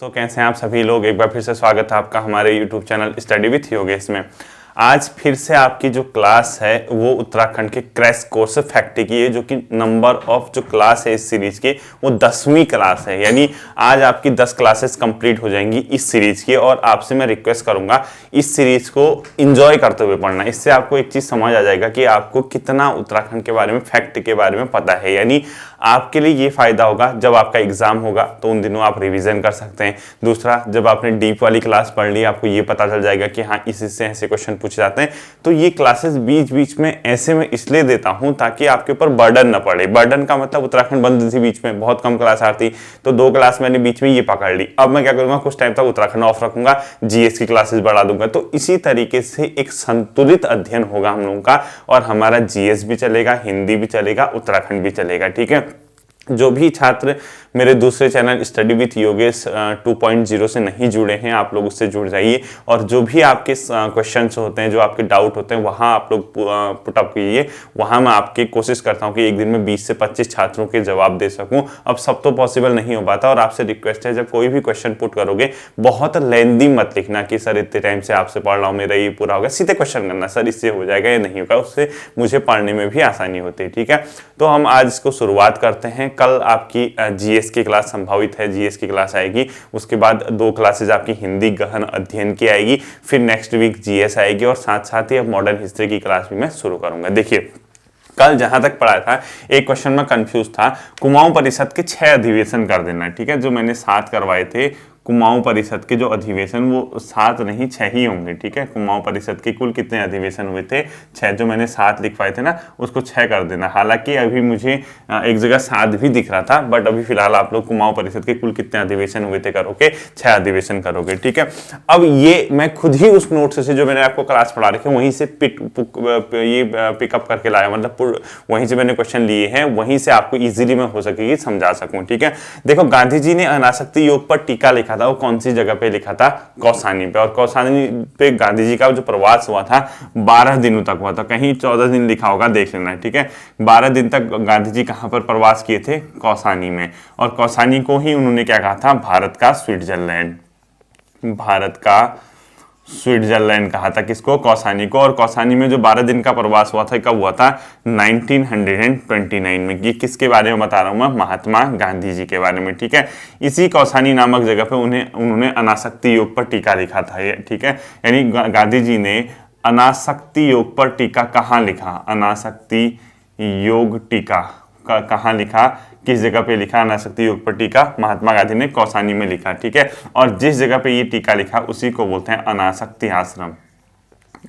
तो कैसे हैं आप सभी लोग। एक बार फिर से स्वागत है आपका हमारे YouTube channel study with Yogesh में। आज फिर से आपकी जो क्लास है वो उत्तराखंड के क्रैश कोर्स फैक्ट की है, जो कि नंबर ऑफ जो क्लास है इस सीरीज की वो 10वीं क्लास है। यानी आज आपकी 10 क्लासेस कंप्लीट हो जाएंगी इस सीरीज की। और आपसे मैं रिक्वेस्ट करूंगा इस सीरीज को एंजॉय करते हुए पढ़ना। इससे आपको एक चीज समझ आ जाएगा कि आपको कितना उत्तराखंड के बारे में, फैक्ट के बारे में पता है। यानी आपके लिए ये फायदा होगा जब आपका एग्जाम होगा तो उन दिनों आप रिवीजन कर सकते हैं। दूसरा, जब आपने डीप वाली क्लास पढ़ ली आपको ये पता चल जाएगा कि हाँ इससे ऐसे क्वेश्चन पूछे जाते हैं। तो ये क्लासेस बीच बीच में ऐसे में इसलिए देता हूं ताकि आपके ऊपर बर्डन ना पड़े। बर्डन का मतलब उत्तराखंड बंद थी, बीच में बहुत कम क्लास आती, तो 2 क्लास मैंने बीच में ये पकड़ ली। अब मैं क्या करूंगा, कुछ टाइम तक उत्तराखंड ऑफ रखूंगा, जीएस की क्लासेस बढ़ा दूंगा। तो इसी तरीके से एक संतुलित अध्ययन होगा हम लोगों का, और हमारा जीएस भी चलेगा, हिंदी भी चलेगा, उत्तराखंड भी चलेगा। ठीक है। जो भी छात्र मेरे दूसरे चैनल स्टडी विथ योगेश 2.0 से नहीं जुड़े हैं, आप लोग उससे जुड़ जाइए। और जो भी आपके क्वेश्चंस होते हैं, जो आपके डाउट होते हैं, वहाँ आप लोग पुटअप कीजिए। वहाँ मैं आपकी कोशिश करता हूँ कि एक दिन में 20 से 25 छात्रों के जवाब दे सकूँ। अब सब तो पॉसिबल नहीं हो पाता, और आपसे रिक्वेस्ट है जब कोई भी क्वेश्चन पुट करोगे बहुत लेंदी मत लिखना कि सर इतने टाइम से आपसे पढ़ रहा हूँ, मेरा ये पूरा होगा। सीधे क्वेश्चन करना, सर इससे हो जाएगा या नहीं होगा, उससे मुझे पढ़ने में भी आसानी होती है। ठीक है। तो हम आज इसको शुरुआत करते हैं। कल आपकी जीएस की क्लास संभावित है, जीएस की क्लास आएगी। उसके बाद 2 क्लासेज आपकी हिंदी गहन अध्ययन की आएगी, फिर नेक्स्ट वीक जीएस आएगी, और साथ साथ ही अब मॉडर्न हिस्ट्री की क्लास भी मैं शुरू करूंगा। देखिए, कल जहां तक पढ़ाया था एक क्वेश्चन में कंफ्यूज था, कुमाऊं परिषद के 6 अधिवेशन कर देना। ठीक है। जो मैंने 7 करवाए थे कुमाऊं परिषद के जो अधिवेशन, वो 7 नहीं 6 ही होंगे। ठीक है। कुमाऊं परिषद के कुल कितने अधिवेशन हुए थे? 6। जो मैंने 7 लिखवाए थे ना, उसको 6 कर देना। हालांकि अभी मुझे एक जगह 7 भी दिख रहा था, बट अभी फिलहाल आप लोग कुमाऊं परिषद के कुल कितने अधिवेशन हुए थे करोगे, 6 अधिवेशन करोगे। ठीक है। अब ये मैं खुद ही उस नोट से जो मैंने आपको क्लास पढ़ा रखी है वहीं से पिकअप करके लाया, मतलब वहीं से मैंने क्वेश्चन लिए हैं, वहीं से आपको इजीली मैं हो सकेगी समझा सकूं। ठीक है। देखो, गांधी जी ने अनासक्ति योग पर टीका लिखा था, वो कौन सी जगह पे लिखा था? कौसानी पे। और कौसानी पे गांधी जी का जो प्रवास हुआ था 12 दिनों तक हुआ था। कहीं 14 दिन लिखा होगा, देख लेना। ठीक है। 12 दिन तक गांधी जी कहां पर प्रवास किए थे? कौसानी में। और कौसानी को ही उन्होंने क्या कहा था? भारत का स्विट्जरलैंड। भारत का स्विट्जरलैंड कहा था किसको? कौसानी को। और कौसानी में जो 12 दिन का प्रवास हुआ था, कब हुआ था? 1929 में। ये किसके बारे में बता रहा हूं मैं? महात्मा गांधी जी के बारे में। ठीक है। इसी कौसानी नामक जगह पे उन्होंने अनासक्ति योग पर टीका लिखा था। ठीक है। यानी गांधी जी ने अनासक्ति योग पर टीका कहाँ लिखा? अनासक्ति योग टीका कहाँ लिखा? किस जगह पे लिखा? अनासक्ति योग पर टीका महात्मा गांधी ने कौसानी में लिखा। ठीक है। और जिस जगह पे ये टीका लिखा उसी को बोलते हैं अनासक्ति आश्रम।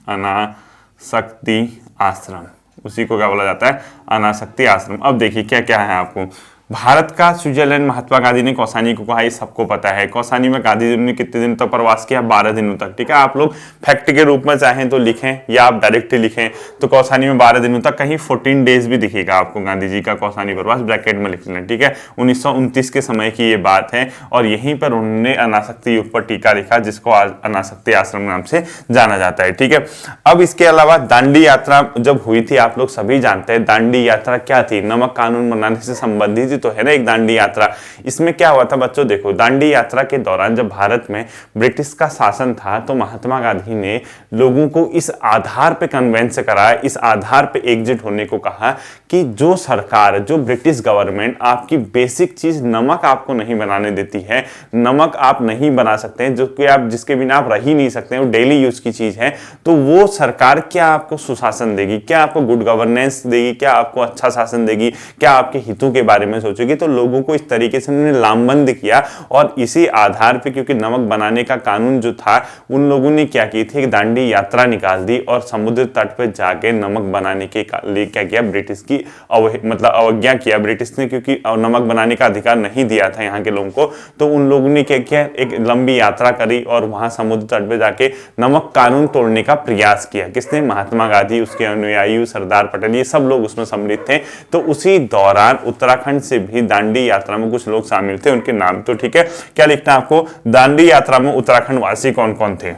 अनासक्ति आश्रम, उसी को क्या बोला जाता है? अनासक्ति आश्रम। अब देखिए क्या क्या है आपको। भारत का स्विट्जरलैंड महात्मा गांधी ने कौसानी को कहा, ये सबको पता है। कौसानी में गांधी जी ने कितने दिन तक प्रवास किया? 12 दिनों तक। ठीक है। आप लोग फैक्ट के रूप में चाहें तो लिखें, या आप डायरेक्टली लिखें तो कौसानी में 12 दिनों तक, कहीं 14 डेज भी दिखेगा आपको गांधी जी का कौसानी प्रवास, ब्रैकेट में लिख लेना। ठीक है। 1929 के समय की ये बात है, और यहीं पर उन्होंने अनासक्ति योग पर टीका लिखा, जिसको आज अनासक्ति आश्रम नाम से जाना जाता है। ठीक है। अब इसके अलावा दांडी यात्रा जब हुई थी, आप लोग सभी जानते हैं दांडी यात्रा क्या थी? नमक कानून बनाने से संबंधित तो है ना एक दांडी यात्रा। इसमें क्या हुआ था बच्चों? देखो, दांडी यात्रा के दौरान जब भारत में ब्रिटिश का शासन था, तो महात्मा गांधी ने लोगों को इस आधार पे कन्वेंस कराया, इस आधार पे एकजुट होने को कहा कि जो सरकार, जो ब्रिटिश गवर्नमेंट आपकी बेसिक चीज नमक आपको नहीं बनाने देती है, नमक आप नहीं बना सकते हैं, जो कि आप जिसके बिना आप रह ही नहीं सकते हैं, वो डेली यूज की चीज है, तो वो सरकार क्या आपको सुशासन देगी? क्या आपको गुड गवर्नेंस देगी? क्या आपको अच्छा शासन देगी? क्या आपके हितों के बारे में सोचेगी? तो लोगों को इस तरीके से उन्होंने लामबंद किया, और इसी आधार पे, क्योंकि नमक बनाने का कानून जो था, उन लोगों ने क्या की थी? दांडी यात्रा निकाल दी, और समुद्र तट पे जाके नमक बनाने के लिए क्या किया? ब्रिटिश की अवज्ञा किया ब्रिटिश ने, क्योंकि नमक बनाने का अधिकार नहीं दिया था यहाँ के लोगों को। तो उन लोगों ने क्या किया? एक लंबी यात्रा करी, और वहां समुद्र तट पे जाके नमक कानून तोड़ने का प्रयास किया। किसने? महात्मा गांधी, उसके अनुयायी सरदार पटेल, ये सब लोग उसमें सम्मिलित थे। तो उसी दौरान उत्तराखंड से भी दांडी यात्रा में कुछ लोग शामिल थे, उनके नाम तो ठीक है क्या लिखना है आपको? दांडी यात्रा में उत्तराखंड वासी कौन कौन थे?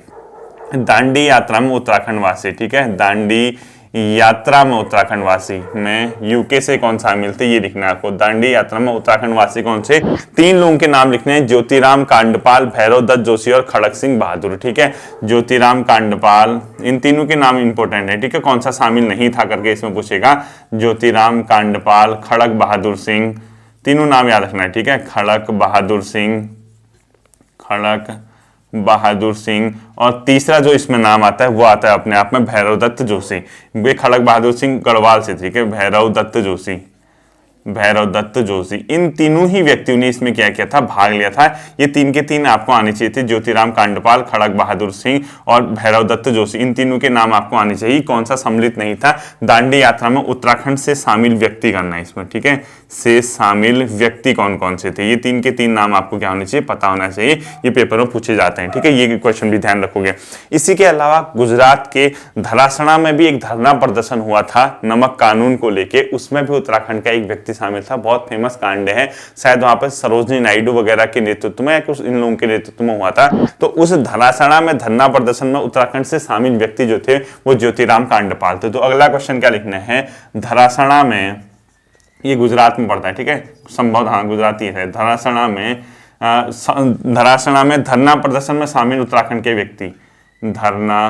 दांडी यात्रा में उत्तराखंड वासी। ठीक है। दांडी यात्रा में उत्तराखंड वासी में यूके से कौन शामिल थे, ये लिखना है आपको। दांडी यात्रा में उत्तराखंड वासी कौन से? 3 लोगों के नाम लिखने हैं, ज्योतिराम कांडपाल, भैरव दत्त जोशी और खड़क सिंह बहादुर। ठीक है, ज्योतिराम कांडपाल, इन तीनों के नाम इंपॉर्टेंट है। ठीक है, कौन सा शामिल नहीं था करके इसमें पूछेगा। ज्योतिराम कांडपाल, खड़क बहादुर सिंह, तीनों नाम याद रखना है। ठीक है, खड़क बहादुर सिंह, खड़क बहादुर सिंह, और तीसरा जो इसमें नाम आता है वो आता है अपने आप में भैरव दत्त जोशी। वे खड़क बहादुर सिंह गढ़वाल से। ठीक है, भैरव दत्त जोशी, भैरव दत्त जोशी, इन तीनों ही व्यक्तियों ने इसमें क्या किया था, भाग लिया था। ये 3 के 3 आपको आने चाहिए थे, ज्योतिराम कांडपाल, खड़क बहादुर सिंह और भैरव दत्त जोशी, इन तीनों के नाम आपको आने चाहिए। कौन सा सम्मिलित नहीं था? दांडी यात्रा में उत्तराखंड से शामिल व्यक्ति करना है इसमें। ठीक है, से शामिल व्यक्ति कौन कौन से थे, ये 3 के 3 नाम आपको क्या होने चाहिए, पता होना चाहिए। ये पेपर में पूछे जाते हैं। ठीक है, ये क्वेश्चन भी ध्यान रखोगे। इसी के अलावा गुजरात के धरासणा में भी एक धरना प्रदर्शन हुआ था नमक कानून को लेके, उसमें भी उत्तराखंड का एक व्यक्ति शामिल था। बहुत फेमस कांड है, शायद वहां पर सरोजनी नायडू वगैरह के नेतृत्व में या कुछ इन लोगों के नेतृत्व में हुआ था। तो उस धरासणा में धरना प्रदर्शन में उत्तराखंड से शामिल व्यक्ति जो थे वो ज्योतिराम कांडपाल थे। तो अगला क्वेश्चन क्या लिखना है, धरासणा में, ये गुजरात में पड़ता है। ठीक है, संभव, हाँ गुजराती है। धरासणा में धरना प्रदर्शन में शामिल उत्तराखंड के व्यक्ति, धरना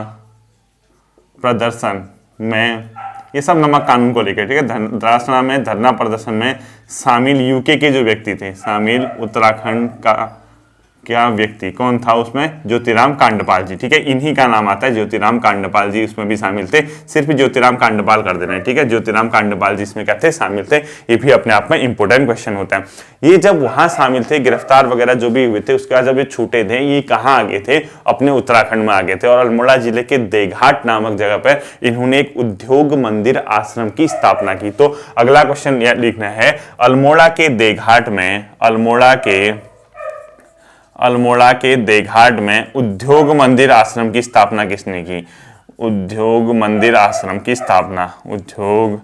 प्रदर्शन में, ये सब नमक कानून को लेकर। ठीक है, धरासणा में धरना प्रदर्शन में शामिल यूके के जो व्यक्ति थे, शामिल उत्तराखंड का क्या व्यक्ति कौन था उसमें, ज्योतिराम कांडपाल जी। ठीक है, इन्हीं का नाम आता है, ज्योतिराम कांडपाल जी उसमें भी शामिल थे। सिर्फ ज्योतिराम कांडपाल कर देना है। ठीक है, ज्योतिराम कांडपाल जी इसमें क्या थे, शामिल थे। ये भी अपने आप में इंपॉर्टेंट क्वेश्चन होता है। ये जब वहां शामिल थे, गिरफ्तार वगैरह जो भी हुए थे, उसके बाद जब ये छूटे थे, ये कहाँ आ गए थे, अपने उत्तराखंड में आ गए थे। और अल्मोड़ा जिले के देघाट नामक जगह पर इन्होंने एक उद्योग मंदिर आश्रम की स्थापना की। तो अगला क्वेश्चन लिखना है, अल्मोड़ा के देघाट में, अल्मोड़ा के देघाट में उद्योग मंदिर आश्रम की स्थापना किसने की? उद्योग मंदिर आश्रम की स्थापना, उद्योग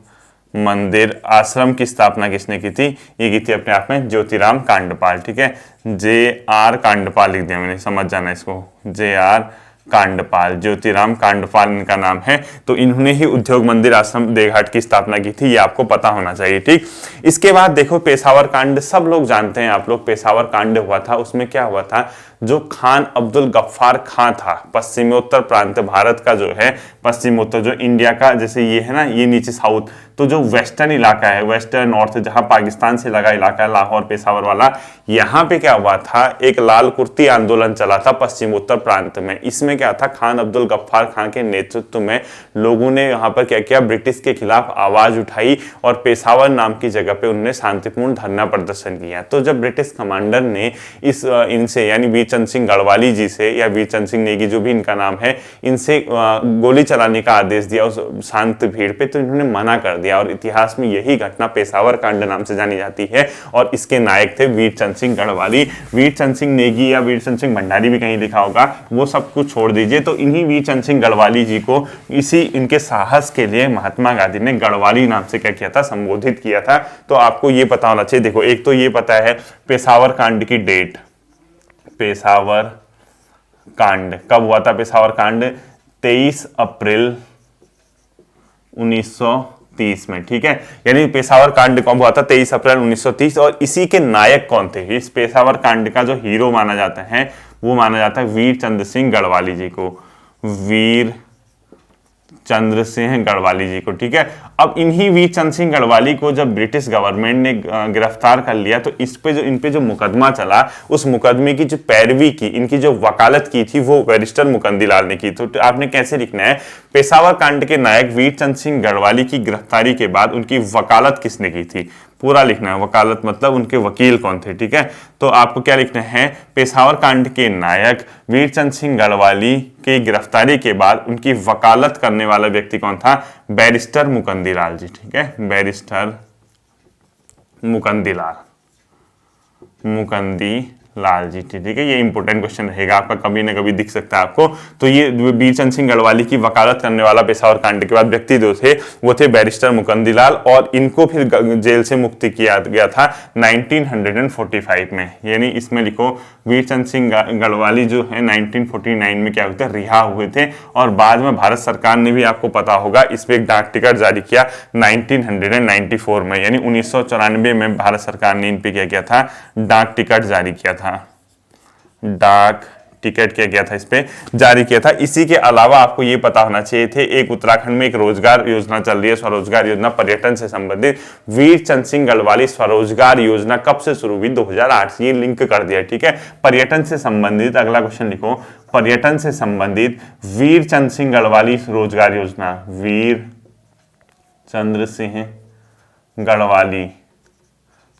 मंदिर आश्रम की स्थापना किसने की थी? ये की थी अपने आप में ज्योतिराम कांडपाल। ठीक है, JR कांडपाल लिख दिया मैंने, समझ जाना इसको, JR कांडपाल, ज्योतिराम कांडपाल इनका नाम है। तो इन्होंने ही उद्योग मंदिर आश्रम देघाट की स्थापना की थी, ये आपको पता होना चाहिए। ठीक, इसके बाद देखो पेशावर कांड, सब लोग जानते हैं आप लोग, पेशावर कांड हुआ था। उसमें क्या हुआ था, जो खान अब्दुल गफ्फार खां था, पश्चिमोत्तर प्रांत भारत का जो है, पश्चिमोत्तर जो इंडिया का, जैसे ये है ना, ये नीचे साउथ, तो जो वेस्टर्न इलाका है, वेस्टर्न नॉर्थ, जहां पाकिस्तान से लगा इलाका है, लाहौर पेशावर वाला, यहाँ पे क्या हुआ था, एक लाल कुर्ती आंदोलन चला था पश्चिमोत्तर प्रांत में। इसमें क्या था, खान अब्दुल गफ्फार खां के नेतृत्व में लोगों ने यहाँ पर क्या किया, ब्रिटिश के खिलाफ आवाज उठाई और पेशावर नाम की जगह पे उन्होंने शांतिपूर्ण धरना प्रदर्शन किया। तो जब ब्रिटिश कमांडर ने इनसे यानी वीरचंद सिंह गढ़वाली जी से, या वीरचंद सिंह नेगी जो भी इनका नाम है, इनसे गोली चलाने का आदेश दिया उस शांत भीड़ पे, तो इन्होंने मना कर दिया। और इतिहास में यही घटना पेशावर कांड नाम से जानी जाती है। और इसके नायक थे वीरचंद सिंह गढ़वाली। वीरचंद सिंह नेगी या वीरचंद सिंह भंडारी भी कहीं लिखा होगा, वो सब कुछ छोड़ दीजिए। तो इन्हीं वीरचंद सिंह गढ़वाली जी को इसी इनके साहस के लिए महात्मा गांधी ने गढ़वाली नाम से क्या किया था, संबोधित किया था। तो आपको ये पता होना चाहिए। देखो, एक तो ये पता है पेशावर कांड की डेट, पेशावर कांड कब हुआ था, पेशावर कांड 23 अप्रैल 1930 में। ठीक है, यानी पेशावर कांड कब हुआ था, 23 अप्रैल 1930। और इसी के नायक कौन थे, इस पेशावर कांड का जो हीरो माना जाता है वो माना जाता है वीरचंद सिंह गढ़वाली जी को, वीर चंद्र सिंह गढ़वाली जी को। ठीक है, अब इन्हीं वीरचंद सिंह गढ़वाली को जब ब्रिटिश गवर्नमेंट ने गिरफ्तार कर लिया, तो इन पे जो मुकदमा चला, उस मुकदमे की जो पैरवी की, इनकी जो वकालत की थी, वो बैरिस्टर मुकंदीलाल ने की। तो आपने कैसे लिखना है, पेशावर कांड के नायक वीरचंद सिंह गढ़वाली की गिरफ्तारी के बाद उनकी वकालत किसने की थी, पूरा लिखना है। वकालत मतलब उनके वकील कौन थे। ठीक है, तो आपको क्या लिखना है, पेशावर कांड के नायक वीरचंद सिंह गढ़वाली की गिरफ्तारी के बाद उनकी वकालत करने वाला व्यक्ति कौन था, बैरिस्टर मुकंदीलाल जी। ठीक है, बैरिस्टर मुकंदीलाल, लाल जी, ठीक है। ये इंपॉर्टेंट क्वेश्चन रहेगा आपका, कभी ना कभी दिख सकता है आपको। तो ये वीरचंद सिंह गढ़वाली की वकालत करने वाला पेशावर कांड के बाद व्यक्ति जो थे वो थे बैरिस्टर मुकंदीलाल, और इनको फिर जेल से मुक्ति किया गया था 1945 में। यानी इसमें लिखो वीरचंद सिंह गढ़वाली जो है 1949 में क्या होते रिहा हुए थे, और बाद में भारत सरकार ने भी, आपको पता होगा, इस पे एक डाक टिकट जारी किया 1994 में। यानी 1994 में भारत सरकार ने इन पे क्या किया था, डाक टिकट जारी किया था, डाक टिकट क्या किया था, इस पे जारी किया था। इसी के अलावा आपको ये पता होना चाहिए थे, एक उत्तराखंड में एक रोजगार योजना चल रही है, स्वरोजगार योजना, पर्यटन से संबंधित। वीरचंद सिंह गढ़वाली स्वरोजगार योजना कब से शुरू हुई, 2008 से। ये लिंक कर दिया, ठीक है। पर्यटन से संबंधित अगला क्वेश्चन लिखो, पर्यटन से संबंधित वीरचंद सिंह गढ़वाली रोजगार योजना, वीर चंद्र सिंह गढ़वाली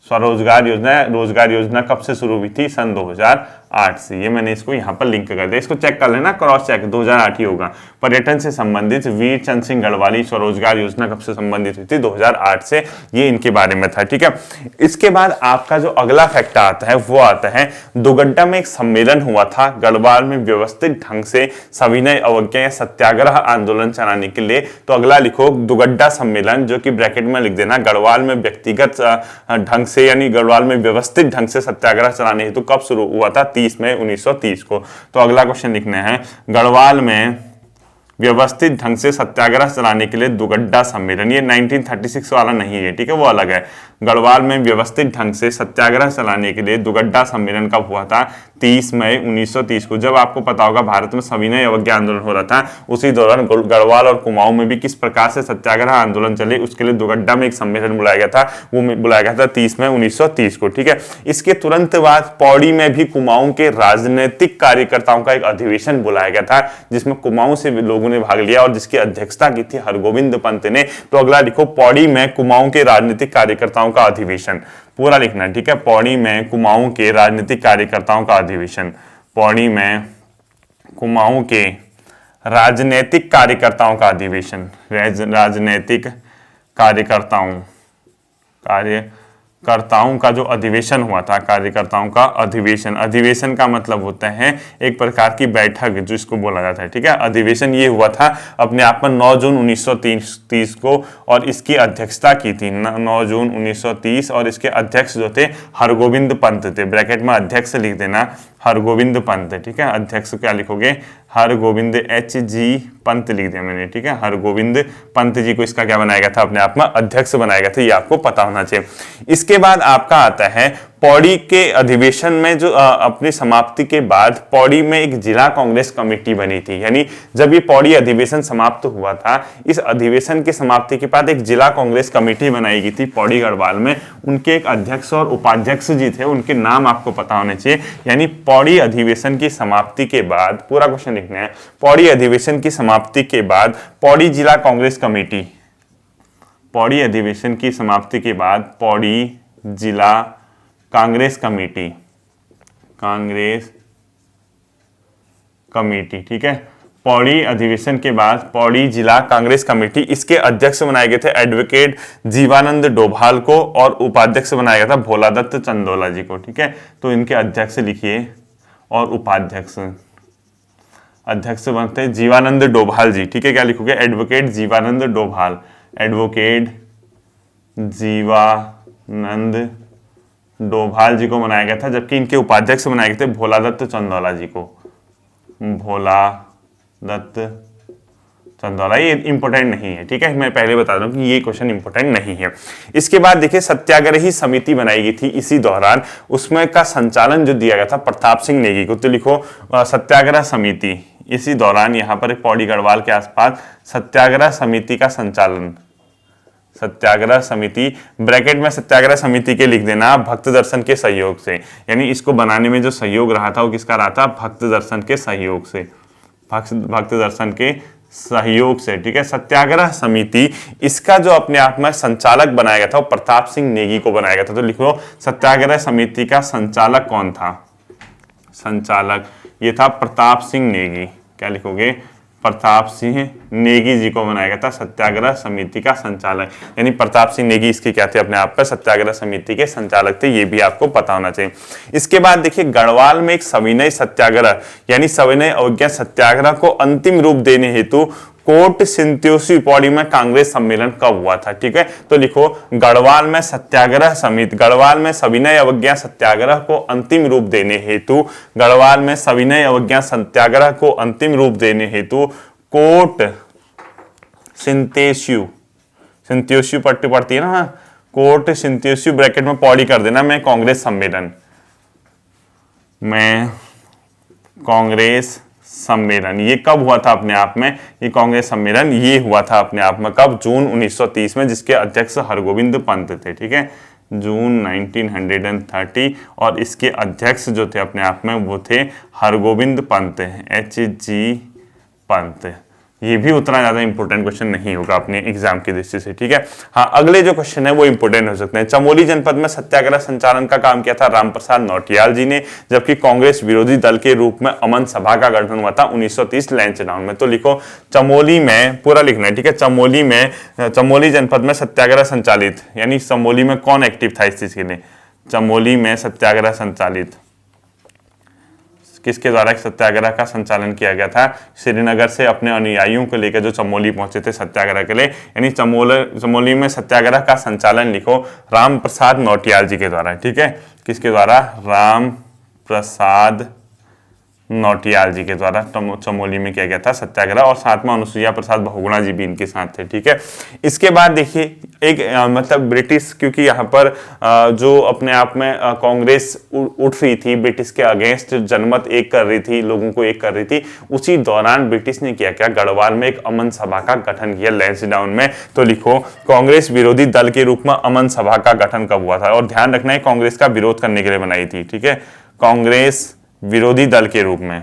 स्वरोजगार योजना, रोजगार योजना कब से शुरू हुई थी, सन 2008 से। ये मैंने इसको यहाँ पर लिंक कर दिया, इसको चेक कर लेना, क्रॉस चेक, 2008 ही होगा। पर्यटन से संबंधित वीरचंद सिंह गढ़वाली स्वरोजगार योजना कब से संबंधित हुई थी, 2008 से। ये इनके बारे में था, ठीक है। इसके बाद आपका जो अगला फैक्ट आता है वो आता है, दुगड्डा में एक सम्मेलन हुआ था गढ़वाल में व्यवस्थित ढंग से सविनय अवज्ञा या सत्याग्रह आंदोलन चलाने के लिए। तो अगला लिखो दुगड्डा सम्मेलन, जो कि ब्रैकेट में लिख देना, गढ़वाल में व्यक्तिगत ढंग से यानी गढ़वाल में व्यवस्थित ढंग से सत्याग्रह चलाने हेतु कब शुरू हुआ था, 30 मई 1930 को। तो अगला क्वेश्चन लिखने हैं, गढ़वाल में व्यवस्थित ढंग से सत्याग्रह चलाने के लिए दुगड्डा सम्मेलन, ये 1936 वाला नहीं है, ठीक है, वो अलग है। गढ़वाल में व्यवस्थित ढंग से सत्याग्रह चलाने के लिए दुगड्डा सम्मेलन कब हुआ था, 30 मई 1930 को। जब आपको पता होगा भारत में सविनय अवज्ञा आंदोलन हो रहा था, उसी दौरान गढ़वाल और कुमाऊं में भी किस प्रकार से सत्याग्रह आंदोलन चले, उसके लिए दुगड्डा में एक सम्मेलन बुलाया गया था, वो बुलाया गया था 30 मई 1930 को, ठीक है। इसके तुरंत बाद पौड़ी में भी कुमाऊं के राजनीतिक कार्यकर्ताओं का एक अधिवेशन बुलाया गया था, जिसमें कुमाऊं से लोगों ने भाग लिया और जिसकी अध्यक्षता की थी हरगोविंद पंत ने। तो अगला लिखो, पौड़ी में कुमाऊं के राजनीतिक कार्यकर्ताओं का अधिवेशन, पूरा लिखना, ठीक है। पौड़ी में कुमाऊं के राजनीतिक कार्यकर्ताओं का अधिवेशन, पौड़ी में कुमाऊं के राजनीतिक कार्यकर्ताओं का अधिवेशन, राजनीतिक कार्यकर्ताओं का जो अधिवेशन हुआ था, कार्यकर्ताओं का अधिवेशन। अधिवेशन का मतलब होता है एक प्रकार की बैठक, जो इसको बोला जाता है, ठीक है। अधिवेशन ये हुआ था अपने आप में 9 जून 1930 को, और इसकी अध्यक्षता की थी 9 जून 1930, और इसके अध्यक्ष जो थे हरगोविंद पंत थे, ब्रैकेट में अध्यक्ष लिख देना, हरगोविंद पंत, ठीक है। अध्यक्ष क्या लिखोगे, हरगोविंद, HG पंत लिख दिया मैंने, ठीक है। हरगोविंद पंत जी को इसका क्या बनाया गया था, अपने आप में अध्यक्ष बनाया गया था, ये आपको पता होना चाहिए। इसके बाद आपका आता है पौड़ी के अधिवेशन में, जो अपनी समाप्ति के बाद पौड़ी में एक जिला कांग्रेस कमेटी बनी थी। यानी जब ये पौड़ी अधिवेशन समाप्त हुआ था, इस अधिवेशन की समाप्ति के बाद एक जिला कांग्रेस कमेटी बनाई गई थी पौड़ी गढ़वाल में। उनके एक अध्यक्ष और उपाध्यक्ष जी थे, उनके नाम आपको पता होने चाहिए। यानी पौड़ी अधिवेशन की समाप्ति के बाद, पूरा क्वेश्चन लिखना है, पौड़ी अधिवेशन की समाप्ति के बाद पौड़ी जिला कांग्रेस कमेटी, पौड़ी अधिवेशन की समाप्ति के बाद पौड़ी जिला कांग्रेस कमेटी, ठीक है। पौड़ी अधिवेशन के बाद पौड़ी जिला कांग्रेस कमेटी, इसके अध्यक्ष बनाए गए थे एडवोकेट जीवानंद डोभाल को, और उपाध्यक्ष बनाया गया था भोलादत्त चंदोला जी को, ठीक है। तो इनके अध्यक्ष लिखिए, और उपाध्यक्ष, अध्यक्ष बनते हैं जीवानंद डोभाल जी, ठीक है। क्या लिखोगे, एडवोकेट जीवानंद डोभाल, एडवोकेट जीवानंद डोभाल जी को बनाया गया था, जबकि इनके उपाध्यक्ष बनाए गए थे भोलादत्त चंदौला जी को, भोलादत्त चंदौला। ये इंपॉर्टेंट नहीं है, ठीक है, मैं पहले बता दूं कि ये क्वेश्चन इंपॉर्टेंट नहीं है। इसके बाद देखिए सत्याग्रही समिति बनाई गई थी इसी दौरान, उसमें का संचालन जो दिया गया था प्रताप सिंह नेगी को। तो लिखो सत्याग्रह समिति, इसी दौरान यहाँ पर पौड़ी गढ़वाल के आसपास सत्याग्रह समिति का संचालन, सत्याग्रह समिति, ब्रैकेट में सत्याग्रह समिति के लिख देना भक्त दर्शन के सहयोग से। यानी इसको बनाने में जो सहयोग रहा था वो किसका रहा था, भक्त दर्शन के सहयोग से, भक्त दर्शन के सहयोग से, ठीक है। सत्याग्रह समिति, इसका जो अपने आप में संचालक बनाया गया था वो प्रताप सिंह नेगी को बनाया गया था। तो लिखो सत्याग्रह समिति का संचालक कौन था, संचालक ये था प्रताप सिंह नेगी। क्या लिखोगे, प्रताप सिंह नेगी जी को बनाया गया था सत्याग्रह समिति का संचालक। यानी प्रताप सिंह नेगी इसके क्या थे, अपने आप पर सत्याग्रह समिति के संचालक थे, ये भी आपको पता होना चाहिए। इसके बाद देखिए गढ़वाल में एक सविनय सत्याग्रह यानी सविनय अवज्ञा सत्याग्रह को अंतिम रूप देने हेतु कोट सिंत्योसी पौड़ी में कांग्रेस सम्मेलन कब हुआ था। ठीक है, तो लिखो गढ़वाल में सत्याग्रह समिति, गढ़वाल में सविनय अवज्ञा सत्याग्रह को अंतिम रूप देने हेतु, गढ़वाल में सविनय अवज्ञा सत्याग्रह को अंतिम रूप देने हेतु कोट सिंतेस्यू, सिंत्योस्यू पट्टी पड़ती है ना, कोट सिंत्योस्यू ब्रैकेट में पौड़ी कर देना, मैं कांग्रेस सम्मेलन, मैं कांग्रेस सम्मेलन, ये कब हुआ था अपने आप में, ये कांग्रेस सम्मेलन ये हुआ था अपने आप में कब, जून 1930 में, जिसके अध्यक्ष हरगोविंद पंत थे। ठीक है, जून 1930, और इसके अध्यक्ष जो थे अपने आप में वो थे हरगोविंद पंत, HG पंत। ये भी उतना ज्यादा इंपॉर्टेंट क्वेश्चन नहीं होगा अपने एग्जाम की दृष्टि से। ठीक है, हाँ अगले जो क्वेश्चन है वो इंपॉर्टेंट हो सकते हैं। चमोली जनपद में सत्याग्रह संचालन का काम किया था रामप्रसाद नौटियाल जी ने, जबकि कांग्रेस विरोधी दल के रूप में अमन सभा का गठन हुआ था 1930 लैंसडाउन में। तो लिखो चमोली में, पूरा लिखना है। ठीक है, चमोली में, चमोली जनपद में सत्याग्रह संचालित, यानी चमोली में कौन एक्टिव था इस चीज के लिए, चमोली में सत्याग्रह संचालित, किसके द्वारा एक सत्याग्रह का संचालन किया गया था, श्रीनगर से अपने अनुयायियों को लेकर जो चमोली पहुंचे थे सत्याग्रह के लिए, यानी चमोली में सत्याग्रह का संचालन लिखो राम प्रसाद नौटियाल जी के द्वारा। ठीक है, किसके द्वारा, राम प्रसाद नौटियाल जी के द्वारा चमोली में किया गया था सत्याग्रह, और साथ में अनुसुईया प्रसाद बहुगुणा जी भी इनके साथ थे। ठीक है, इसके बाद देखिए एक मतलब ब्रिटिश, क्योंकि यहाँ पर जो अपने आप में कांग्रेस उठ रही थी ब्रिटिश के अगेंस्ट, जनमत एक कर रही थी, लोगों को एक कर रही थी, उसी दौरान ब्रिटिश ने क्या गढ़वाल में एक अमन सभा का गठन किया लैंसडाउन में। तो लिखो कांग्रेस विरोधी दल के रूप में अमन सभा का गठन कब हुआ था, और ध्यान रखना है कांग्रेस का विरोध करने के लिए बनाई थी। ठीक है, कांग्रेस विरोधी दल के रूप में,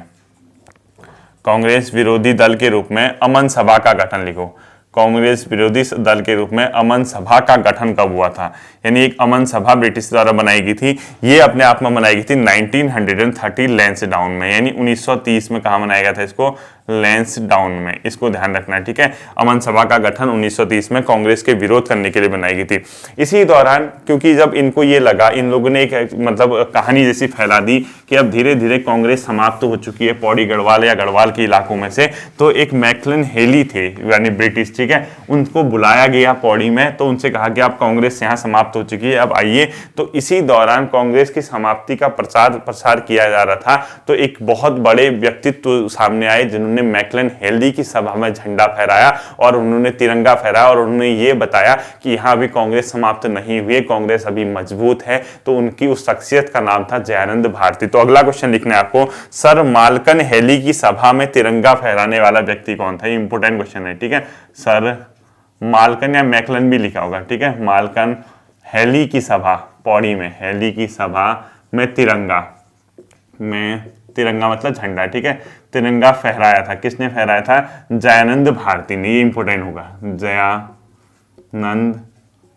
कांग्रेस विरोधी दल के रूप में अमन सभा का गठन लिखो, कांग्रेस विरोधी दल के रूप में अमन सभा का गठन कब हुआ था, यानी एक अमन सभा ब्रिटिश द्वारा बनाई गई थी, ये अपने आप में बनाई गई थी 1930 लैंसडाउन में, यानी 1930 में कहा बनाया गया था इसको, लैंसडाउन में, इसको ध्यान रखना है। ठीक है, अमन सभा का गठन 1930 में कांग्रेस के विरोध करने के लिए बनाई गई थी। इसी दौरान क्योंकि जब इनको ये लगा, इन लोगों ने एक मतलब कहानी जैसी फैला दी कि अब धीरे धीरे कांग्रेस समाप्त हो चुकी है पौड़ी गढ़वाल या गढ़वाल के इलाकों में से, तो एक मैकलन हेली थे यानी ब्रिटिश, ठीक है, उनको बुलाया गया पौड़ी में, तो उनसे कहा कि आप कांग्रेस यहाँ समाप्त हो चुकी है, अब आइए। तो इसी दौरान कांग्रेस की समाप्ति का प्रसार किया जा रहा था, तो एक बहुत बड़े व्यक्तित्व सामने आए जिन्होंने मैकलन हेली की सभा में झंडा फहराया और उन्होंने तिरंगा फहराया और उन्होंने ये बताया कि यहाँ अभी कांग्रेस समाप्त नहीं हुई, कांग्रेस अभी मजबूत है। तो उनकी उस शख्सियत का नाम था जयानंद भारती। तो अगला क्वेश्चन लिखना है आपको, सर मालकन हेली की सभा में तिरंगा फहराने वाला व्यक्ति कौन था, इंपोर्टेंट क्वेश्चन है। ठीक है, सर मालकन या मैकलन भी लिखा होगा। ठीक है, मालकन हेली की सभा, पौड़ी में हेली की सभा में तिरंगा मतलब झंडा, ठीक है, तिरंगा फहराया था, किसने फहराया था, जयानंद भारती ने, ये इंपोर्टेंट होगा, जयानंद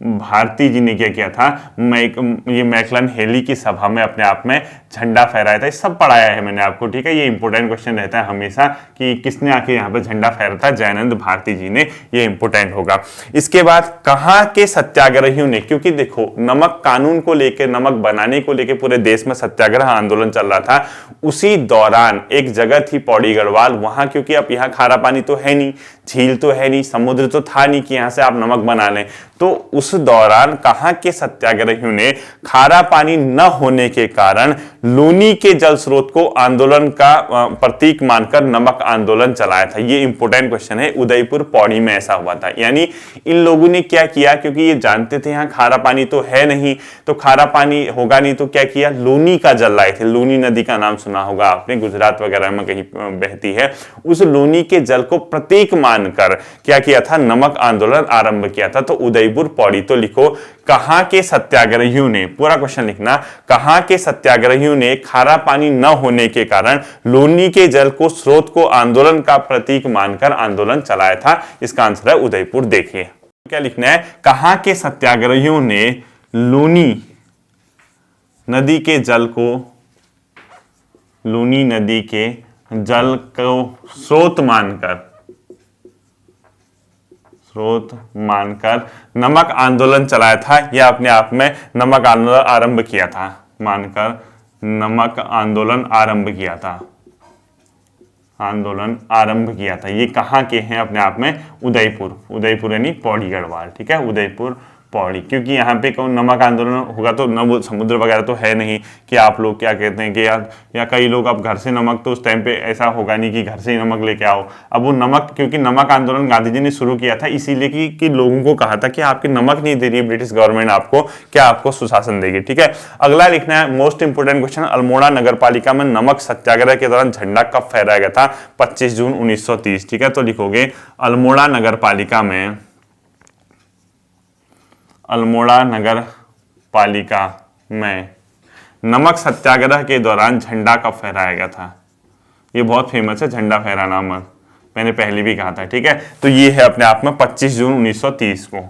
भारती जी ने क्या किया था, ये मैकलन हेली की सभा में अपने आप में झंडा फहराया था। ये सब पढ़ाया है मैंने आपको। ठीक है, ये इंपोर्टेंट क्वेश्चन रहता है हमेशा कि किसने आके यहाँ पे झंडा फहराया था, जयानंद भारती जी ने, ये इंपोर्टेंट होगा। इसके बाद कहाँ के सत्याग्रहियों ने, क्योंकि देखो नमक कानून को लेकर, नमक बनाने को लेकर पूरे देश में सत्याग्रह आंदोलन चल रहा था, उसी दौरान एक जगह थी पौड़ी गढ़वाल, वहां क्योंकि अब यहाँ खारा पानी तो है नहीं, झील तो है नहीं, समुद्र तो था नहीं कि यहाँ से आप नमक बना लें, तो उस दौरान कहाँ के सत्याग्रहियों ने खारा पानी न होने के कारण लूनी के जल स्रोत को आंदोलन का प्रतीक मानकर नमक आंदोलन चलाया था। ये इंपोर्टेंट क्वेश्चन है, उदयपुर पौड़ी में ऐसा हुआ था। यानी इन लोगों ने क्या किया, क्योंकि ये जानते थे यहाँ खारा पानी तो है नहीं, तो खारा पानी होगा नहीं, तो क्या किया, लूनी का जल लाए थे। लूनी नदी का नाम सुना होगा आपने, गुजरात वगैरह में कहीं बहती है। उस लूनी के जल को प्रतीक मानकर क्या किया था, नमक आंदोलन आरंभ किया था। तो उदयपुर पौड़ी। तो लिखो कहां के सत्याग्रहियों ने, पूरा क्वेश्चन लिखना, कहां के सत्याग्रहियों ने खारा पानी न होने के कारण लूनी के जल को स्रोत को आंदोलन का प्रतीक मानकर आंदोलन चलाया था। इसका आंसर है उदयपुर। देखिए क्या लिखना है, कहां के सत्याग्रहियों ने लूनी नदी के जल को, लूनी नदी के जल को स्रोत मानकर, स्रोत मानकर नमक आंदोलन चलाया था या अपने आप में नमक आंदोलन आरंभ किया था, मानकर नमक आंदोलन आरंभ किया था, आंदोलन आरंभ किया था। ये कहाँ के हैं अपने आप में, उदयपुर, उदयपुर यानी पौड़ी गढ़वाल, ठीक है, उदयपुर पौड़ी, क्योंकि यहाँ पे कौन नमक आंदोलन होगा तो न समुद्र वगैरह तो है नहीं कि आप लोग क्या कहते हैं कि यार, या कई लोग अब घर से नमक, तो उस टाइम पे ऐसा होगा नहीं कि घर से ही नमक लेके आओ। अब वो नमक, क्योंकि नमक आंदोलन गांधी जी ने शुरू किया था इसीलिए कि लोगों को कहा था कि आपकी नमक नहीं दे रही है ब्रिटिश गवर्नमेंट आपको, क्या आपको सुशासन देगी, ठीक है। अगला लिखना है मोस्ट इंपोर्टेंट क्वेश्चन, अल्मोड़ा नगर पालिका में नमक सत्याग्रह के दौरान झंडा कब फहराया गया था, 25 जून 1930, ठीक है। तो लिखोगे अल्मोड़ा नगर पालिका में, अल्मोड़ा नगर पालिका में नमक सत्याग्रह के दौरान झंडा कब फहराया गया था। ये बहुत फेमस है झंडा फहराना, मैंने पहले भी कहा था, ठीक है। तो ये है अपने आप में 25 जून 1930 को,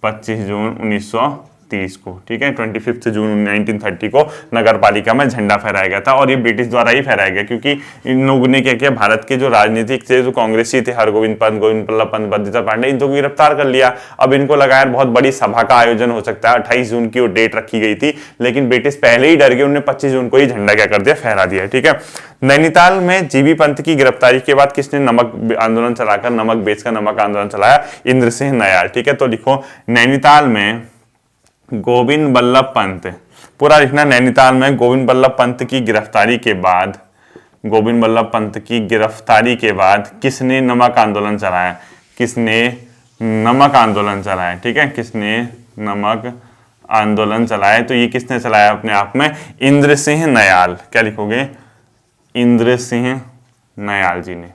25 जून 1930 को, ठीक है। 25 जून 1930 को नगर पालिका में झंडा फहराया गया था और ये ब्रिटिश द्वारा ही फहराया गया, क्योंकि इन लोगों ने क्या किया, भारत के जो राजनीतिक थे, जो कांग्रेसी थे, हरगोविंद पंत, गोविंद बल्लभ पंत, बद्रिका पांडे, इनको गिरफ्तार कर लिया। अब इनको लगा यार बहुत बड़ी सभा का आयोजन हो सकता है, 28 जून की वो डेट रखी गई थी, लेकिन ब्रिटिश पहले ही डर गए, उन्होंने 25 जून को ही झंडा क्या कर दिया, फहरा दिया, ठीक है। नैनीताल में जीबी पंत की गिरफ्तारी के बाद किसने नमक आंदोलन चलाकर, नमक बेचकर नमक आंदोलन चलाया, इंद्र सिंह नयाल, ठीक है। तो लिखो नैनीताल में गोविंद बल्लभ पंत, पूरा लिखना, नैनीताल में गोविंद बल्लभ पंत की गिरफ्तारी के बाद, गोविंद बल्लभ पंत की गिरफ्तारी के बाद किसने नमक आंदोलन चलाया, किसने नमक आंदोलन चलाया, ठीक है, किसने नमक आंदोलन चलाया। तो ये किसने चलाया अपने आप में, इंद्र सिंह नयाल, क्या लिखोगे, इंद्र सिंह नयाल जी ने,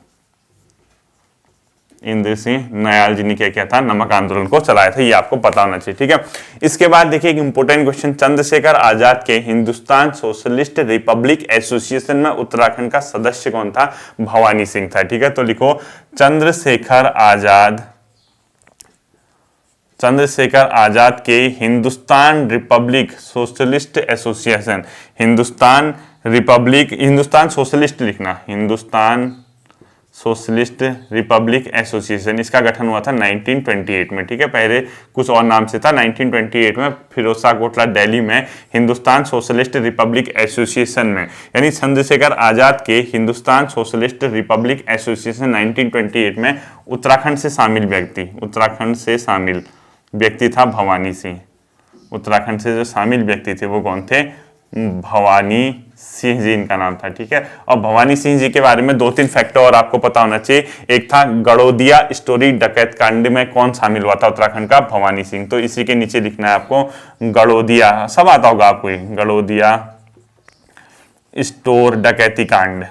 इंद्र सिंह नयाल जी ने क्या किया था, नमक आंदोलन को चलाया था, ये आपको पता होना चाहिए, ठीक है। इसके बाद देखिए एक इंपोर्टेंट क्वेश्चन, चंद्रशेखर आजाद के हिंदुस्तान सोशलिस्ट रिपब्लिक एसोसिएशन में उत्तराखंड का सदस्य कौन था, भवानी सिंह था, ठीक है। तो लिखो चंद्रशेखर आजाद, चंद्रशेखर आजाद के Hindustan Republic socialist association, Hindustan Republic, Hindustan socialist लिखना, हिंदुस्तान सोशलिस्ट रिपब्लिक एसोसिएशन, इसका गठन हुआ था 1928 में, ठीक है। पहले कुछ और नाम से था, 1928 में फिरोजशाह कोटला दिल्ली में हिंदुस्तान सोशलिस्ट रिपब्लिक एसोसिएशन में, यानी चंद्रशेखर आजाद के हिंदुस्तान सोशलिस्ट रिपब्लिक एसोसिएशन 1928 में उत्तराखंड से शामिल व्यक्ति, उत्तराखंड से शामिल व्यक्ति था भवानी सिंह। उत्तराखंड से जो शामिल व्यक्ति थे वो कौन थे, भवानी सिंह जी इनका नाम था, ठीक है। और भवानी सिंह जी के बारे में 2-3 फैक्ट और आपको पता होना चाहिए। एक था गड़ोदिया स्टोरी डकैत कांड में कौन शामिल हुआ था उत्तराखंड का, भवानी सिंह। तो इसी के नीचे लिखना है आपको गड़ोदिया, सब आता होगा आपको, गड़ोदिया स्टोर डकैती कांड,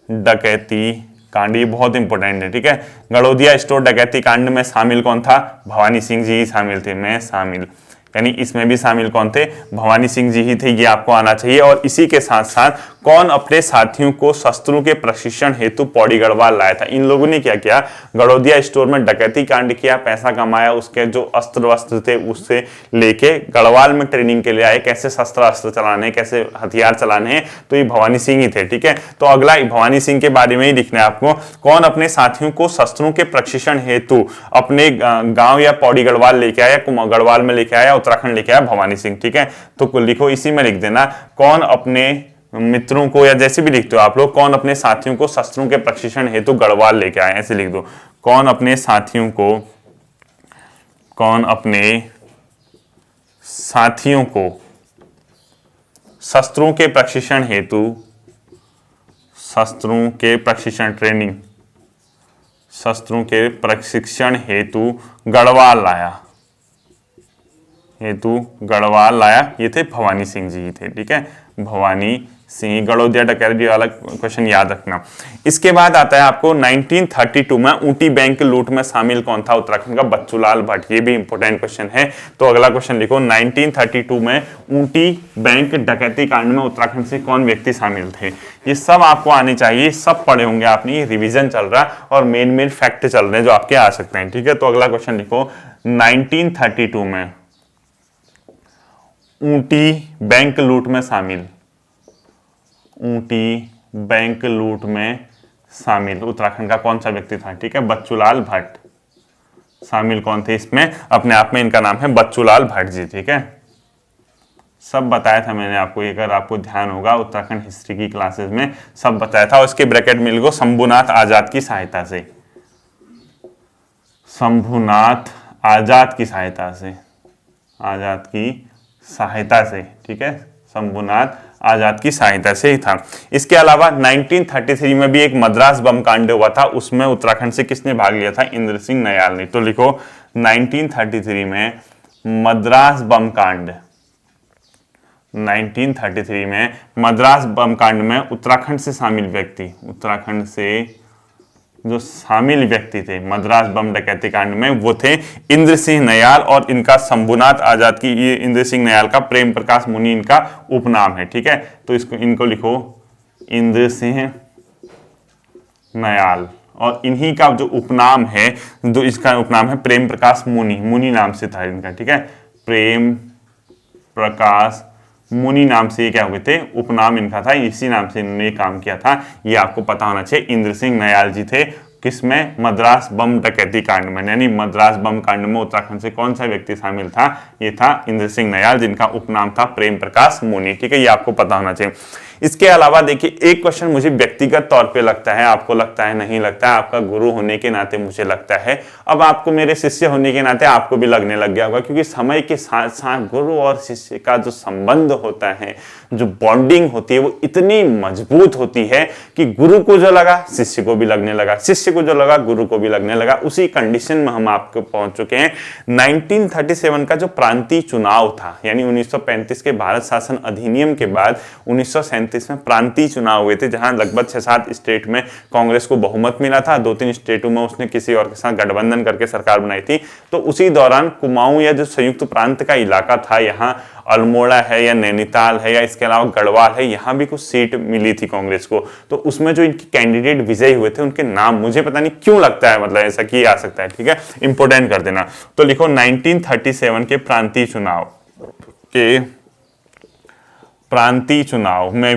डकैती कांड, ये बहुत इंपॉर्टेंट है, ठीक है। गड़ोदिया स्टोर डकैती कांड में शामिल कौन था, भवानी सिंह जी ही शामिल थे, मैं शामिल, यानी इसमें भी शामिल कौन थे, भवानी सिंह जी ही थे, ये आपको आना चाहिए। और इसी के साथ साथ कौन अपने साथियों को शस्त्रों के प्रशिक्षण हेतु पौड़ी गढ़वाल लाया था। इन लोगों ने क्या किया, गड़ोदिया स्टोर में डकैती कांड किया, पैसा कमाया, उसके जो अस्त्र वस्त्र थे उससे लेके गढ़वाल में ट्रेनिंग के लिए आए, कैसे शस्त्र अस्त्र चलाने, कैसे हथियार चलाने हैं, तो ये भवानी सिंह ही थे, ठीक है। तो अगला भवानी सिंह के बारे में ही लिखना है आपको, कौन अपने साथियों को शस्त्रों के प्रशिक्षण हेतु अपने गांव या पौड़ी गढ़वाल लेके आया, गढ़वाल में लेके आया, उत्तराखंड लेके आया, भवानी सिंह, ठीक है। तो लिखो इसी में लिख देना, कौन अपने मित्रों को, या जैसे भी लिखते हो आप लोग, कौन अपने साथियों को शस्त्रों के प्रशिक्षण हेतु गढ़वाल लेके आए, ऐसे लिख दो, कौन अपने साथियों को, कौन अपने साथियों को शस्त्रों के प्रशिक्षण हेतु, शस्त्रों के प्रशिक्षण ट्रेनिंग, शस्त्रों के प्रशिक्षण हेतु गढ़वाल लाया, हेतु गढ़वाल लाया, ये थे भवानी सिंह जी थे, ठीक है, भवानी सिंह। गड़ोदिया डकैती वाला क्वेश्चन याद रखना। इसके बाद आता है आपको 1932 में ऊटी बैंक लूट में शामिल कौन था उत्तराखंड का, बच्चूलाल भट्ट, ये भी इंपॉर्टेंट क्वेश्चन है। तो अगला क्वेश्चन लिखो, 1932 में ऊटी बैंक डकैती कांड में उत्तराखंड से कौन व्यक्ति शामिल थे। ये सब आपको आने चाहिए, सब पढ़े होंगे आपने, ये रिविजन चल रहा है और मेन फैक्ट चल रहे हैं जो आपके आ सकते हैं, ठीक है। तो अगला क्वेश्चन लिखो, 1932 में ऊटी बैंक लूट में शामिल, ऊटी बैंक लूट में शामिल, उत्तराखंड का कौन सा व्यक्ति था, ठीक है, बच्चूलाल भट्ट शामिल कौन थे इसमें, अपने आप में इनका नाम है बच्चूलाल भट्ट जी, ठीक है। सब बताया था मैंने आपको, अगर आपको ध्यान होगा उत्तराखंड हिस्ट्री की क्लासेस में सब बताया था। और इसके ब्रैकेट में लिखो शंभुनाथ आजाद की सहायता से, शंभुनाथ आजाद की सहायता से, आजाद की सहायता से, ठीक है, शंभुनाथ आजाद की सहायता से ही था। इसके अलावा 1933 में भी एक मद्रास बम कांड हुआ था, उसमें उत्तराखंड से किसने भाग लिया था, इंद्र सिंह नयाल ने। तो लिखो 1933 में मद्रास बम कांड, 1933 में मद्रास बम कांड में उत्तराखंड से शामिल व्यक्ति, उत्तराखंड से जो शामिल व्यक्ति थे मद्रास बम डकैती कांड में वो थे इंद्र सिंह नयाल, और इनका शंभुनाथ आजाद की, ये इंद्र सिंह नयाल का प्रेम प्रकाश मुनि इनका उपनाम है, ठीक है। तो इनको लिखो इंद्र सिंह नयाल, और इन्हीं का जो उपनाम है, जो इसका उपनाम है प्रेम प्रकाश मुनि, मुनि नाम से था इनका, ठीक है, प्रेम प्रकाश मुनि नाम से ये क्या हुए थे, उपनाम इनका था, इसी नाम से इन्होंने काम किया था। ये आपको पता होना चाहिए। इंद्र सिंह नयाल जी थे किसमें, मद्रास बम डकैती कांड में, यानी मद्रास बम कांड में उत्तराखंड से कौन सा व्यक्ति शामिल था, ये था इंद्र सिंह नयाल, जिनका उपनाम था प्रेम प्रकाश मुनि, ठीक है, ये आपको पता होना चाहिए। इसके अलावा देखिए एक क्वेश्चन मुझे व्यक्तिगत तौर पे लगता है, आपको लगता है नहीं लगता है, आपका गुरु होने के नाते मुझे लगता है, अब आपको मेरे शिष्य होने के नाते आपको भी लगने लग गया होगा, क्योंकि समय के साथ साथ गुरु और शिष्य का जो संबंध होता है, जो बॉन्डिंग होती है, वो इतनी मजबूत होती है कि गुरु को जो लगा शिष्य को भी लगने लगा, शिष्य को जो लगा गुरु को भी लगने लगा। उसी कंडीशन में हम आपको पहुंच चुके हैं। 1937 का जो प्रांतीय चुनाव था, यानी 1935 के भारत शासन अधिनियम के बाद 1937 में प्रांतीय चुनाव हुए थे, जहां लगभग 6-7 स्टेट में कांग्रेस को बहुमत मिला था, 2-3 स्टेटों में उसने किसी और के साथ गठबंधन करके सरकार बनाई थी। तो उसी दौरान कुमाऊं या जो संयुक्त प्रांत का इलाका था, यहाँ अल्मोड़ा है या नैनीताल है या इसके अलावा गढ़वाल है, यहाँ भी कुछ सीट मिली थी कांग्रेस को। तो उसमें जो इनके कैंडिडेट विजयी हुए थे उनके नाम मुझे पता नहीं क्यों लगता है, मतलब ऐसा किया आ सकता है, ठीक है, इंपोर्टेंट कर देना। तो लिखो 1937 के प्रांतीय चुनाव में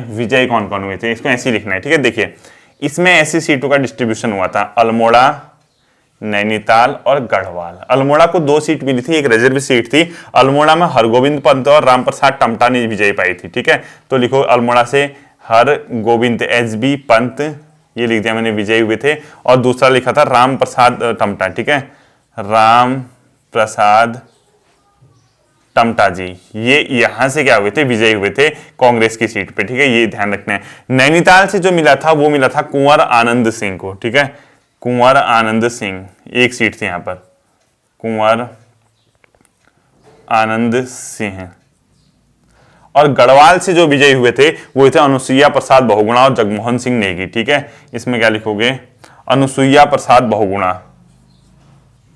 विजयी कौन कौन हुए थे, इसको ऐसे ही लिखना है, ठीक है। देखिए इसमें ऐसी सीटों का डिस्ट्रीब्यूशन हुआ था, अल्मोड़ा, नैनीताल और गढ़वाल। अल्मोड़ा को 2 सीट मिली थी, एक रिजर्व सीट थी। अल्मोड़ा में हरगोविंद पंत और रामप्रसाद टमटा ने विजय पाई थी, ठीक है। तो लिखो अल्मोड़ा से हरगोविंद HB पंत, ये लिख दिया मैंने, विजयी हुए थे। और दूसरा लिखा था राम प्रसाद टमटा, ठीक है, राम प्रसाद टमटा जी, ये यहां से क्या हुए थे, विजयी हुए थे कांग्रेस की सीट पे, ठीक है, ये ध्यान रखना है। नैनीताल से जो मिला था वो मिला था कुंवर आनंद सिंह को, ठीक है, कुंवर आनंद सिंह, एक सीट थी यहां पर, कुंवर आनंद सिंह। और गढ़वाल से जो विजयी हुए थे वो थे अनुसुईया प्रसाद बहुगुणा और जगमोहन सिंह नेगी, ठीक है। इसमें क्या लिखोगे, अनुसुईया प्रसाद बहुगुणा,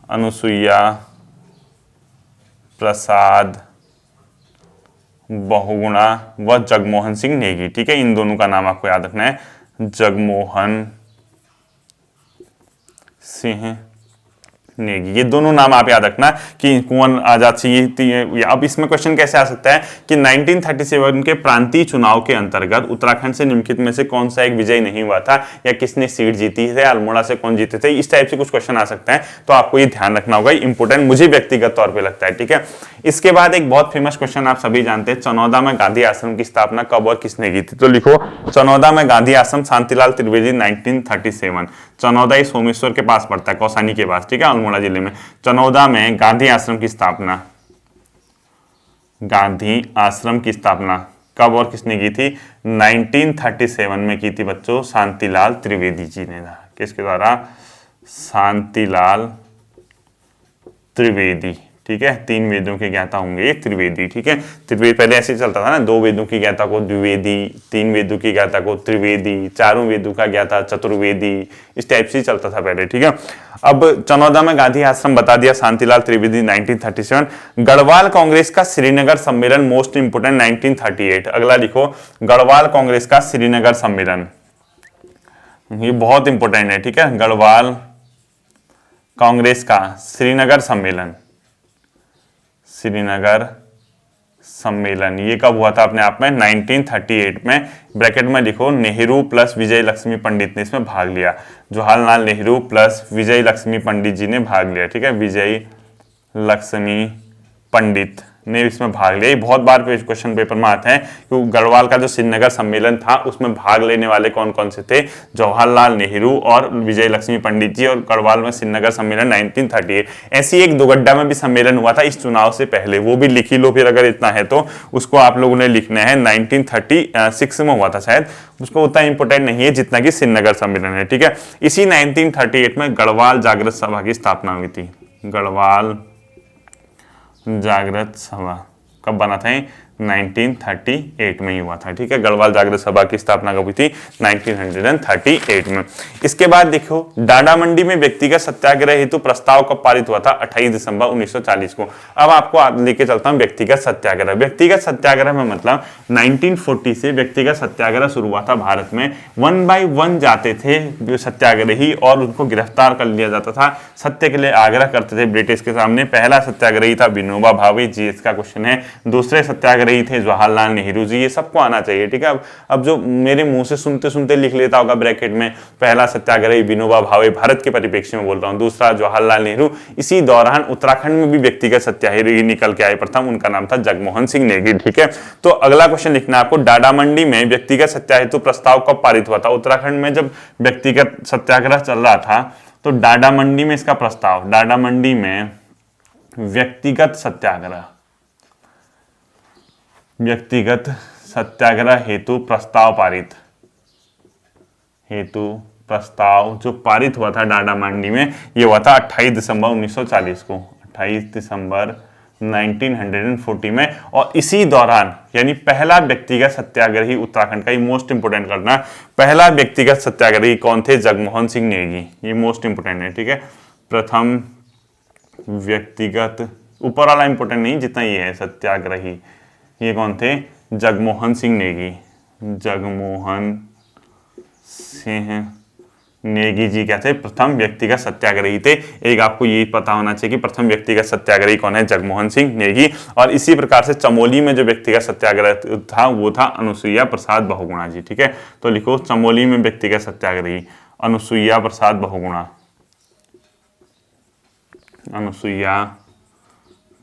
अनुसुईया प्रसाद बहुगुणा व जगमोहन सिंह नेगी, ठीक है, इन दोनों का नाम आपको याद रखना है, जगमोहन सिंह नेगी, ये दोनों नाम आप याद रखना कि कुंवर आजाद सिंह। अब इसमें क्वेश्चन कैसे आ सकता है कि 1937 के प्रांतीय चुनाव के अंतर्गत उत्तराखंड से निम्नलिखित में से कौन सा एक विजय नहीं हुआ था, या किसने सीट जीती है, अल्मोड़ा से कौन जीते थे, इस टाइप से कुछ क्वेश्चन आ सकता है। तो आपको ये ध्यान रखना होगा, इंपोर्टेंट मुझे व्यक्तिगत तौर पर लगता है, ठीक है। इसके बाद एक बहुत फेमस क्वेश्चन आप सभी जानते हैं, चनौदा में गांधी आश्रम की स्थापना कब और किसने की थी। तो लिखो चनौदा में गांधी आश्रम, शांतिलाल त्रिवेदी, 1937। चनौदा सोमेश्वर के पास पड़ता है, कौसानी के पास, ठीक है, अल्मोड़ा जिले में। चनौदा में गांधी आश्रम की स्थापना, गांधी आश्रम की स्थापना कब और किसने की थी, 1937 में की थी बच्चों, शांतिलाल त्रिवेदी जी ने। किसके द्वारा, शांतिलाल त्रिवेदी, ठीक है। 3 वेदों के ज्ञाता होंगे त्रिवेदी, ठीक है। त्रिवेदी पहले ऐसे चलता था ना, 2 वेदों की ज्ञाता को द्विवेदी, 3 वेदों की ज्ञाता को त्रिवेदी, 4 वेदों का ज्ञाता चतुर्वेदी, इस टाइप से चलता था पहले, ठीक है। अब चनौदा में गांधी आश्रम बता दिया, शांतिलाल त्रिवेदी 1937। गढ़वाल कांग्रेस का श्रीनगर सम्मेलन मोस्ट इंपोर्टेंट 1938। अगला लिखो, गढ़वाल कांग्रेस का श्रीनगर सम्मेलन, ये बहुत इंपोर्टेंट है, ठीक है। गढ़वाल कांग्रेस का श्रीनगर सम्मेलन, श्रीनगर सम्मेलन। ये कब हुआ था अपने आप में? 1938 में। ब्रैकेट में लिखो नेहरू प्लस विजय लक्ष्मी पंडित ने इसमें भाग लिया। जवाहरलाल नेहरू प्लस विजय लक्ष्मी पंडित जी ने भाग लिया, ठीक है, विजय लक्ष्मी पंडित ने इसमें भाग लिया। ये बहुत बार क्वेश्चन पेपर में आते हैं कि गढ़वाल का जो श्रीनगर सम्मेलन था उसमें भाग लेने वाले कौन कौन से थे? जवाहरलाल नेहरू और विजय लक्ष्मी पंडित जी, और गढ़वाल में श्रीनगर सम्मेलन 1938। ऐसी एक दोगड्डा में भी सम्मेलन हुआ था इस चुनाव से पहले, वो भी लिखी लो फिर, अगर इतना है तो उसको आप लोगों ने लिखना है। 1936 में हुआ था शायद, उसको उतना इंपोर्टेंट नहीं है जितना कि श्रीनगर सम्मेलन है, ठीक है। इसी 1938 में गढ़वाल जागृत सभा की स्थापना हुई थी। गढ़वाल जागृत सभा कब बना था? 1938 में ही हुआ था, ठीक है। गढ़वाल जागृत सभा की स्थापना कब हुई थी? 1938 में। इसके बाद देखो डाडा मंडी में व्यक्तिगत सत्याग्रह हेतु प्रस्ताव कब पारित हुआ था? 28 दिसंबर 1940 को। अब आपको लेके चलता हूं व्यक्तिगत सत्याग्रह। व्यक्तिगत सत्याग्रह में मतलब 1940 से व्यक्तिगत सत्याग्रह शुरू हुआ था भारत में। 1 बाय 1 जाते थे सत्याग्रही और उनको गिरफ्तार कर लिया जाता था, सत्य के लिए आग्रह करते थे ब्रिटिश के सामने। पहला सत्याग्रही था विनोबा भावे जी, इसका क्वेश्चन है। दूसरे सत्याग्रही थे जवाहरलाल नेहरू जी। ये सबको आना चाहिए, ठीक है। अब जो मेरे मुंह से सुनते सुनते लिख लेता होगा ब्रैकेट में, पहला सत्याग्रही विनोबा भावे, भारत के परिप्रेक्ष्य में बोल रहा हूं, दूसरा जवाहरलाल नेहरू। इसी दौरान उत्तराखंड में भी व्यक्तिगत सत्याग्रही निकल के आए प्रथम, उनका नाम था जगमोहन सिंह नेगी, ठीक है। तो अगला क्वेश्चन लिखना आपको, डाडा मंडी में व्यक्तिगत सत्याग्रह हेतु प्रस्ताव कब पारित हुआ था? उत्तराखंड में जब व्यक्तिगत सत्याग्रह चल रहा था तो डाडा मंडी में इसका प्रस्ताव, डाडा मंडी में व्यक्तिगत सत्याग्रह, व्यक्तिगत सत्याग्रह हेतु प्रस्ताव पारित, हेतु प्रस्ताव जो पारित हुआ था डाडा मंडी में, ये हुआ था 28 दिसंबर 1940 को। 28 दिसंबर 1940 में। और इसी दौरान यानी पहला व्यक्तिगत सत्याग्रही उत्तराखंड का, ये मोस्ट इंपोर्टेंट करना, पहला व्यक्तिगत सत्याग्रही कौन थे? जगमोहन सिंह नेगी। ये मोस्ट इंपोर्टेंट है, ठीक है। प्रथम व्यक्तिगत, ऊपर वाला इंपोर्टेंट नहीं जितना ये है सत्याग्रही, ये कौन थे? जगमोहन सिंह नेगी। जगमोहन सिंह नेगी जी क्या थे? प्रथम व्यक्तिगत सत्याग्रही थे। एक आपको ये पता होना चाहिए कि प्रथम व्यक्तिगत सत्याग्रही कौन है? जगमोहन सिंह नेगी। और इसी प्रकार से चमोली में जो व्यक्तिगत सत्याग्रह था वो था अनुसुईया प्रसाद बहुगुणा जी, ठीक है। तो लिखो चमोली में व्यक्तिगत सत्याग्रही अनुसुईया प्रसाद बहुगुणा, अनुसुईया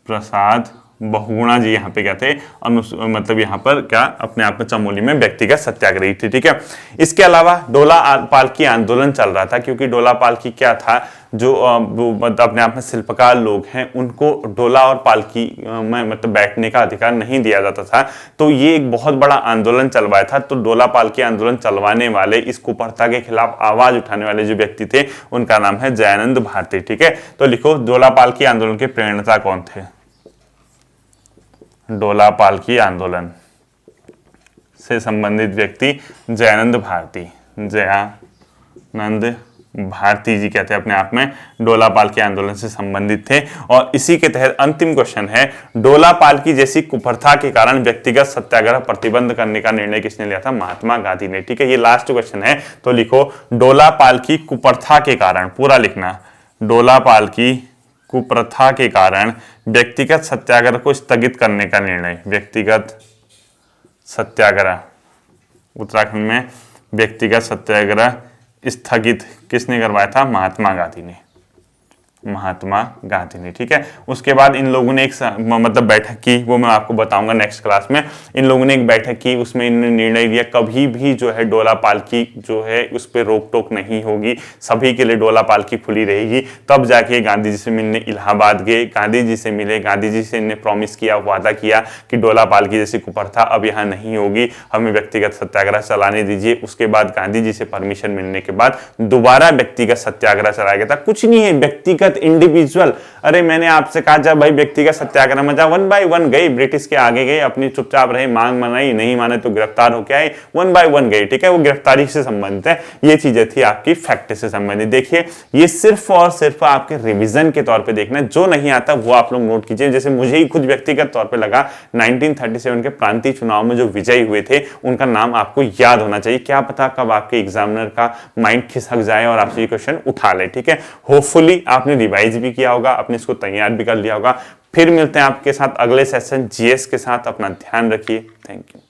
प्रसाद बहुगुणा जी यहाँ पे क्या थे? मतलब यहाँ पर क्या अपने आप में चमोली में व्यक्तिगत सत्याग्रही थे, ठीक है। इसके अलावा डोला पालकी आंदोलन चल रहा था, क्योंकि डोला पालकी क्या था, जो अपने आप में शिल्पकार लोग हैं उनको डोला और पालकी में मतलब बैठने का अधिकार नहीं दिया जाता था। तो ये एक बहुत बड़ा आंदोलन चलवाया था। तो डोला पालकी आंदोलन चलवाने वाले, इस कुप्रथा के खिलाफ आवाज उठाने वाले जो व्यक्ति थे उनका नाम है जयानंद भारती, ठीक है। तो लिखो डोला पालकी आंदोलन के प्रेरणा कौन थे? डोला पालकी आंदोलन से संबंधित व्यक्ति जयानंद भारती। जयानंद भारती जी कहते हैं अपने आप में डोला पालकी आंदोलन से संबंधित थे। और इसी के तहत अंतिम क्वेश्चन है, डोला पालकी जैसी कुप्रथा के कारण व्यक्तिगत सत्याग्रह प्रतिबंध करने का निर्णय किसने लिया था? महात्मा गांधी ने, ठीक है। ये लास्ट क्वेश्चन है, तो लिखो डोला पालकी कुप्रथा के कारण, पूरा लिखना, डोला पालकी कुप्रथा के कारण व्यक्तिगत सत्याग्रह को स्थगित करने का निर्णय। व्यक्तिगत सत्याग्रह, उत्तराखंड में व्यक्तिगत सत्याग्रह स्थगित किसने करवाया था? महात्मा गांधी ने, महात्मा गांधी ने, ठीक है। उसके बाद इन लोगों ने एक मतलब बैठक की, वो मैं आपको बताऊंगा नेक्स्ट क्लास में। इन लोगों ने एक बैठक की, उसमें इन्होंने निर्णय लिया कभी भी जो है डोला पालकी जो है उस पर रोक टोक नहीं होगी, सभी के लिए डोला पालकी खुली रहेगी। तब जाके गांधी जी से मिलने इलाहाबाद गए, गांधी जी से मिले, गांधी जी से इन्हें प्रॉमिस किया, वादा किया कि डोला पालकी जैसी कुप्रथा अब यहाँ नहीं होगी, हमें व्यक्तिगत सत्याग्रह चलाने दीजिए। उसके बाद गांधी जी से परमिशन मिलने के बाद दोबारा व्यक्तिगत सत्याग्रह चलाया गया था। कुछ नहीं है, व्यक्तिगत इंडिविजुअल। अरे मैंने आपसे कहा जब भाई व्यक्तिगत सत्याग्रह में जा, 1 बाय 1 गए, ब्रिटिश के आगे गए, अपनी चुपचाप रहे, मांग मनाई, नहीं माने तो गिरफ्तार होके आए, 1 बाय 1 गए, ठीक है। वो गिरफ्तारी से संबंधित है, ये चीजें थी आपकी फैक्ट से संबंधित। देखिए ये सिर्फ और सिर्फ आपके रिवीजन के तौर पे देखना है, जो नहीं आता वो आप लोग नोट कीजिए। जैसे मुझे ही खुद व्यक्तिगत तौर पे लगा 1937 के प्रांतीय चुनाव में जो विजयी हुए थे उनका नाम आपको याद होना चाहिए। क्या पता कब आपके एग्जामिनर का माइंड खिसक जाए और आपसे ये क्वेश्चन उठा ले, ठीक है। होपफुली आपने रिवाइज भी किया होगा, आपने इसको तैयार भी कर लिया होगा। फिर मिलते हैं आपके साथ अगले सेशन जीएस के साथ। अपना ध्यान रखिए। Thank you.